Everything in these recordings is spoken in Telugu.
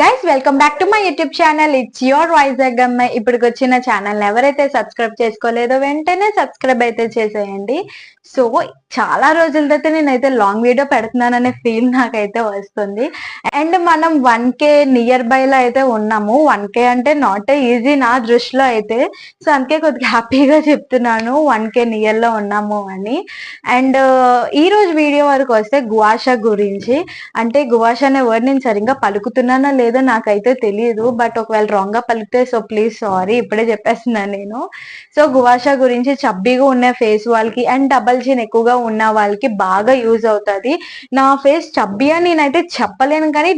Guys welcome back to my YouTube channel. It's your Vizag అమ్మాయి. ఇప్పటికి వచ్చిన ఛానల్ ఎవరైతే సబ్స్క్రైబ్ చేసుకోలేదో వెంటనే సబ్స్క్రైబ్ అయితే చేసేయండి. సో చాలా రోజుల తర్వాత నేనైతే లాంగ్ వీడియో పెడుతున్నాననే ఫీల్ నాకైతే వస్తుంది. అండ్ మనం 1K నియర్ బై లో అయితే ఉన్నాము. 1K అంటే నాట్ ఈజీ నా దృష్టిలో అయితే. సో అందుకే కొద్దిగా హ్యాపీగా చెప్తున్నాను 1K నియర్ లో ఉన్నాము అని. అండ్ ఈ రోజు వీడియో వరకు వస్తే గువాషా గురించి. అంటే గువాషా అనే వర్డ్ నేను సరిగ్గా పలుకుతున్నానా లేదో నాకైతే తెలియదు. బట్ ఒకవేళ రాంగ్ గా పలికితే సో ప్లీజ్ సారీ, ఇప్పుడే చెప్పేస్తున్నాను నేను. సో గువాషా గురించి చబ్బీగా ఉన్న ఫేస్ వాళ్ళకి అండ్ డబల్ చిన్ ఎక్కువగా ఉన్న వాళ్ళకి బాగా యూజ్ అవుతుంది. నా ఫేస్ చబ్బీ అని నేనైతే చెప్పలేను, కానీ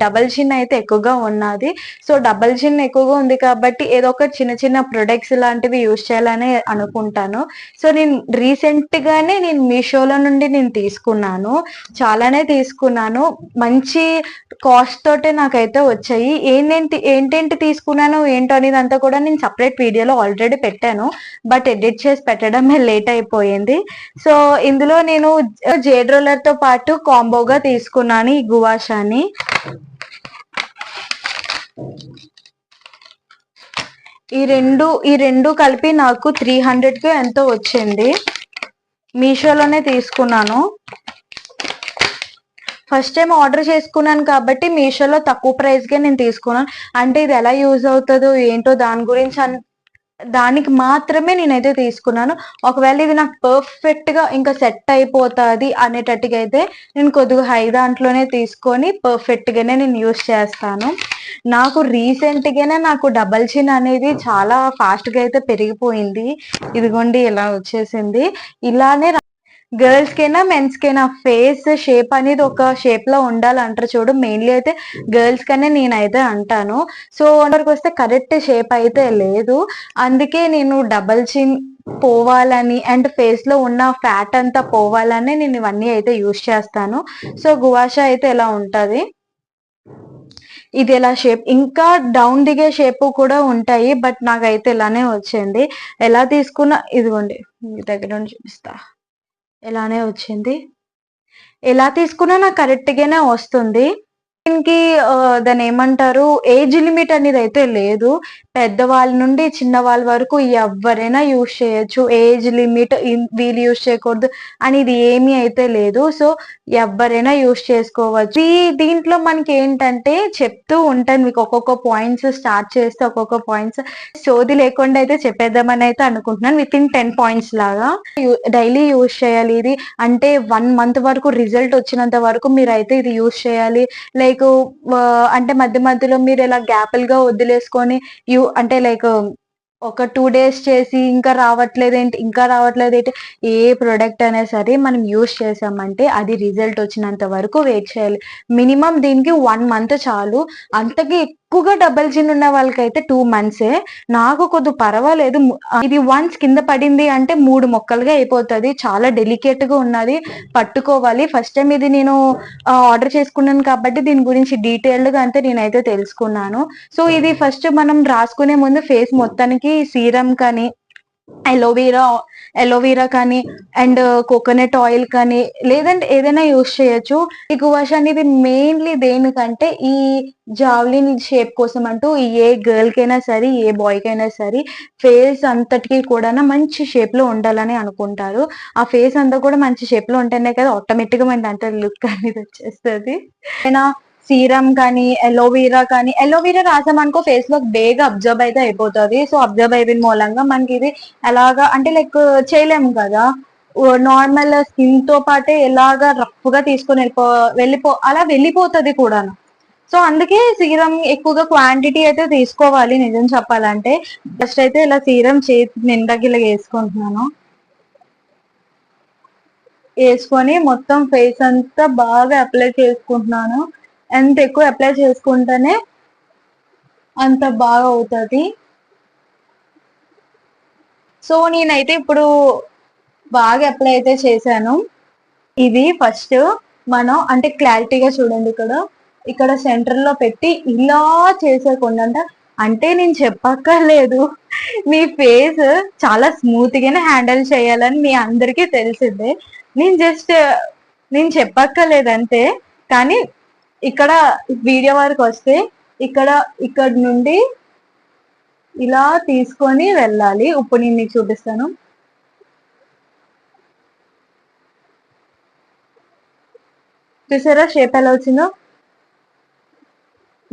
డబల్ చిన్ అయితే ఎక్కువగా ఉన్నది. సో డబల్ చిన్ ఎక్కువగా ఉంది కాబట్టి ఏదో ఒక చిన్న చిన్న ప్రొడక్ట్స్ లాంటివి యూజ్ చేయాలని అనుకుంటాను. సో నేను రీసెంట్ గానే మీషోలో నుండి తీసుకున్నాను. చాలానే తీసుకున్నాను. మంచి కాస్ట్ తోటే నాకైతే వచ్చాయి. ఏంటేంటి తీసుకున్నాను ఏంటో అనేది అంతా కూడా నేను సపరేట్ వీడియోలో ఆల్రెడీ పెట్టాను. బట్ ఎడిట్ చేసి పెట్టడమే లేట్ అయిపోయింది. సో ఇందులో నేను జేడ్ రోలర్ తో పాటు కాంబోగా తీసుకున్నాను ఈ గువాషాని. ఈ రెండు కలిపి నాకు 300కి ఎంతో వచ్చింది. మీషోలోనే తీసుకున్నాను. ఫస్ట్ టైం ఆర్డర్ చేసుకున్నాను కాబట్టి మీషోలో తక్కువ ప్రైస్ కే నేను తీసుకున్నాను. అంటే ఇది ఎలా యూజ్ అవుతుందో ఏంటో దానికి మాత్రమే నేనైతే తీసుకున్నాను. ఒకవేళ ఇది నాకు పర్ఫెక్ట్ గా ఇంకా సెట్ అయిపోతుంది అనేటట్టుగా అయితే నేను కొద్దిగా హై దాంట్లోనే తీసుకొని పర్ఫెక్ట్ గానే నేను యూజ్ చేస్తాను. నాకు రీసెంట్ గానే డబల్ చిన్ అనేది చాలా ఫాస్ట్ గా అయితే పెరిగిపోయింది. ఇదిగోండి ఇలా వచ్చేసింది. ఇలానే గర్ల్స్ కైనా మెన్స్ కైనా ఫేస్ షేప్ అనేది ఒక షేప్ లో ఉండాలంటారు చూడు. మెయిన్లీ అయితే గర్ల్స్ కనే నేనైతే అంటాను. సో వరకు వస్తే కరెక్ట్ షేప్ అయితే లేదు. అందుకే నేను డబల్ చిన్ పోవాలని అండ్ ఫేస్ లో ఉన్న ఫ్యాట్ అంతా పోవాలని నేను ఇవన్నీ అయితే యూజ్ చేస్తాను. సో గువాషా అయితే ఎలా ఉంటది, ఇది ఎలా షేప్, ఇంకా డౌన్ దిగే షేప్ కూడా ఉంటాయి. బట్ నాకైతే ఇలానే వచ్చింది. ఎలా తీసుకున్నా ఇదిగోండి మీ దగ్గర నుండి చూపిస్తా. ఇలానే వచ్చింది. ఎలా తీసుకున్నా నాకు కరెక్ట్ గానే వస్తుంది. దీనికి దాన్ని ఏమంటారు, ఏజ్ లిమిట్ అనేది అయితే లేదు. పెద్దవాళ్ళ నుండి చిన్న వాళ్ళ వరకు ఎవరైనా యూజ్ చేయొచ్చు. ఏజ్ లిమిట్ వీళ్ళు యూజ్ చేయకూడదు అనేది ఏమీ అయితే లేదు. సో ఎవరైనా యూజ్ చేసుకోవచ్చు. దీంట్లో మనకి ఏంటంటే చెప్తూ ఉంటాను మీకు ఒక్కొక్క పాయింట్స్ స్టార్ట్ చేస్తే ఒక్కొక్క పాయింట్స్ సోది లేకుండా అయితే చెప్పేద్దామని అయితే అనుకుంటున్నాను. విత్ ఇన్ 10 పాయింట్స్ లాగా డైలీ యూజ్ చేయాలి. ఇది అంటే 1 మంత్ వరకు రిజల్ట్ వచ్చినంత వరకు మీరు అయితే ఇది యూజ్ చేయాలి. లైక్ అంటే మధ్య మధ్యలో మీరు ఇలా గ్యాప్లుగా వదిలేసుకొని అంటే లైక్ ఒక 2 days చేసి ఇంకా రావట్లేదు ఏంటి ఏ ప్రొడక్ట్ అయినా సరే మనం యూజ్ చేసామంటే అది రిజల్ట్ వచ్చినంత వరకు వెయిట్ చేయాలి. మినిమం దీనికి 1 month చాలు. అంతకి ఎక్కువగా డబల్ చిన్ ఉన్న వాళ్ళకైతే 2 months. నాకు కొద్దిగా పర్వాలేదు. ఇది వన్స్ కింద పడింది అంటే 3 ముక్కలుగా అయిపోతుంది. చాలా డెలికేట్ గా ఉన్నది, పట్టుకోవాలి. ఫస్ట్ టైం ఇది నేను ఆర్డర్ చేసుకున్నాను కాబట్టి దీని గురించి డీటెయిల్డ్ గా అంతే నేనైతే తెలుసుకున్నాను. సో ఇది ఫస్ట్ మనం రాసుకునే ముందు ఫేస్ మొత్తానికి సీరం కానీ ఎలోవీరా కానీ అండ్ కోకోనట్ ఆయిల్ కానీ లేదంటే ఏదైనా యూజ్ చేయొచ్చు. ఈ గువాషా అనేది మెయిన్లీ దేనికంటే ఈ జావ్లిన్ షేప్ కోసం అంటూ ఏ గర్ల్ కైనా సరే ఏ బాయ్ కైనా సరే ఫేస్ అంతటికి కూడా మంచి షేప్ లో ఉండాలని అనుకుంటారు. ఆ ఫేస్ అంతా కూడా మంచి షేప్ లో ఉంటేనే కదా ఆటోమేటిక్ గా మన దాంట్లో లుక్ అనేది వచ్చేస్తుంది. సీరం కానీ ఎలోవీరా రాసామనుకో ఫేస్ లో బేగా అబ్జర్వ్ అయితే అయిపోతుంది. సో అబ్జర్వ్ అయిపోయిన మూలంగా మనకి ఇది ఎలాగా అంటే లైక్ చేయలేము కదా. నార్మల్ స్కిన్ తో పాటే ఎలాగా రఫ్ గా తీసుకొని అలా వెళ్ళిపోతుంది కూడా. సో అందుకే సీరం ఎక్కువగా క్వాంటిటీ అయితే తీసుకోవాలి. నిజం చెప్పాలంటే ఫస్ట్ అయితే ఇలా సీరం చేతి నిండాకి ఇలా వేసుకొని మొత్తం ఫేస్ అంతా బాగా అప్లై చేసుకుంటున్నాను. ఎంత ఎక్కువ అప్లై చేసుకుంటేనే అంత బాగా అవుతుంది. సో నేనైతే ఇప్పుడు బాగా అప్లై అయితే చేశాను. ఇది ఫస్ట్ మనం అంటే క్లారిటీగా చూడండి. ఇక్కడ సెంటర్ లో పెట్టి ఇలా చేసేకుండా అంటే నేను చెప్పక్కర్లేదు, మీ ఫేస్ చాలా స్మూత్ గానే హ్యాండిల్ చేయాలని మీ అందరికీ తెలిసిందే. నేను చెప్పక్కర్లేదు అంతే. కానీ ఇక్కడ వీడియో వరకు వస్తే ఇక్కడ నుండి ఇలా తీసుకొని వెళ్ళాలి. ఇప్పుడు నేను మీకు చూపిస్తాను. చూసారా షేప్ ఎలా వచ్చిందో?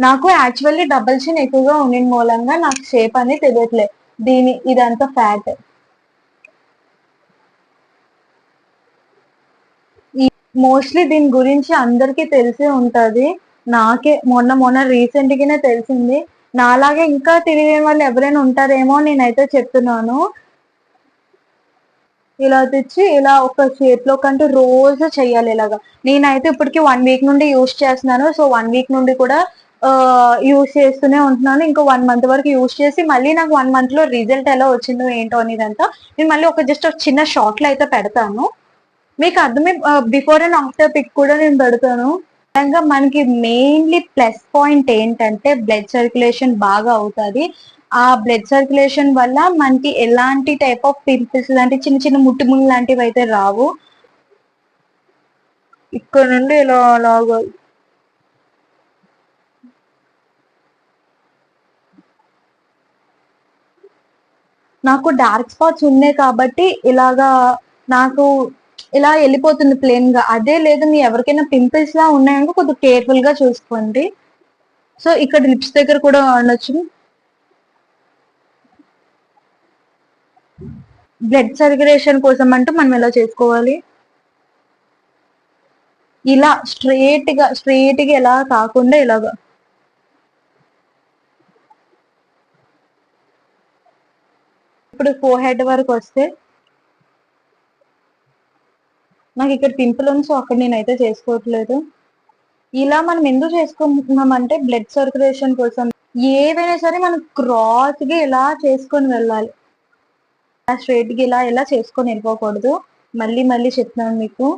నాకు యాక్చువల్లీ డబుల్ చిన్ ఎక్కువగా ఉండిన మూలంగా నాకు షేప్ అనేది తెలియట్లేదు. ఇదంతా ఫ్యాట్. మోస్ట్లీ దీని గురించి అందరికీ తెలిసే ఉంటది. నాకే మొన్న రీసెంట్ గానే తెలిసింది. నాలాగే ఇంకా తెలియని వాళ్ళు ఎవరైనా ఉంటారేమో నేనైతే చెప్తున్నాను. ఇలా తెచ్చి ఇలా ఒక షేప్ లో కంటే రోజు చెయ్యాలి ఇలాగా. నేనైతే ఇప్పటికి 1 వీక్ నుండి యూస్ చేస్తున్నాను. సో 1 వీక్ నుండి కూడా యూస్ చేస్తూనే ఉంటున్నాను. ఇంకో 1 మంత్ వరకు యూస్ చేసి మళ్ళీ నాకు 1 మంత్ లో రిజల్ట్ ఎలా వచ్చిందో ఏంటో అనేదంతా నేను మళ్ళీ ఒక జస్ట్ ఒక చిన్న షార్ట్ లో అయితే పెడతాను. మీకు అర్థమే, బిఫోర్ అండ్ ఆఫ్టర్ పిక్ కూడా నేను పెడతాను. మనకి మెయిన్లీ ప్లస్ పాయింట్ ఏంటంటే బ్లడ్ సర్క్యులేషన్ బాగా అవుతుంది. ఆ బ్లడ్ సర్క్యులేషన్ వల్ల మనకి ఎలాంటి టైప్ ఆఫ్ పింపుల్స్ లాంటి చిన్న చిన్న ముట్టుముళ్ళు లాంటివి అయితే రావు. ఇక్కడ నుండి ఇలా అలాగా నాకు డార్క్ స్పాట్స్ ఉన్నాయి కాబట్టి ఇలాగా నాకు ఇలా వెళ్ళిపోతుంది ప్లేన్ గా. అదే లేదు మీ ఎవరికైనా పింపుల్స్ లా ఉన్నాయనుకో కొద్దిగా కేర్ఫుల్ గా చూసుకోండి. సో ఇక్కడ లిప్స్ దగ్గర కూడా అనొచ్చు. బ్లడ్ సర్క్యులేషన్ కోసం అంటూ మనం ఎలా చేసుకోవాలి, ఇలా స్ట్రైట్ గా ఎలా కాకుండా ఇలాగా. ఇప్పుడు ఫోర్ హెడ్ వరకు వస్తే నాకు ఇక్కడ పింపుల్ ఉంది. సో అక్కడ నేనైతే చేసుకోవట్లేదు. ఇలా మనం ఎందుకు చేసుకుంటున్నామంటే బ్లడ్ సర్క్యులేషన్ కోసం. ఏవైనా సరే మనం క్రాస్ గా ఇలా చేసుకొని వెళ్ళాలి. స్ట్రైట్ గా ఇలా చేసుకొని వెళ్ళిపోకూడదు. మళ్ళీ చెప్తున్నాను మీకు.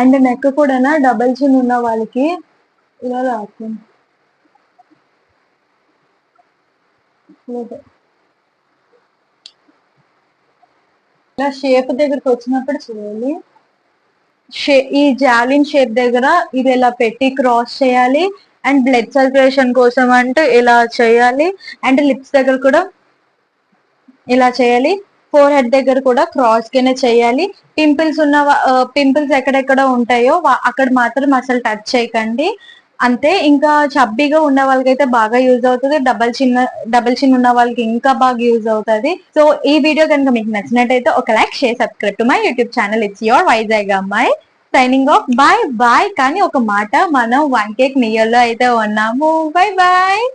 అండ్ నెక్ కూడా డబల్ చిన్ ఉన్న వాళ్ళకి ఇలా రాస్తుంది. ఇలా షేప్ దగ్గరకు వచ్చినప్పుడు చేయాలి. ఈ జాలిన్ షేప్ దగ్గర ఇది ఇలా పెట్టి క్రాస్ చేయాలి. అండ్ బ్లడ్ సర్క్యులేషన్ కోసం అంటే ఇలా చేయాలి. అండ్ లిప్స్ దగ్గర కూడా ఇలా చేయాలి. ఫోర్ హెడ్ దగ్గర కూడా క్రాస్ గానే చేయాలి. పింపుల్స్ ఎక్కడెక్కడ ఉంటాయో అక్కడ మాత్రం అసలు టచ్ చేయకండి. అంతే. ఇంకా చబ్బీగా ఉన్న వాళ్ళకైతే బాగా యూజ్ అవుతుంది. డబల్ చిన్ ఉన్న వాళ్ళకి ఇంకా బాగా యూజ్ అవుతుంది. సో ఈ వీడియో కనుక మీకు నచ్చినట్టయితే ఒక like, share, subscribe to my YouTube channel. It's your Vizag అమ్మాయి సైనింగ్ ఆఫ్. Bye bye. కానీ ఒక మాట, మనం 1K నియర్ లో అయితే ఉన్నాము. Bye bye.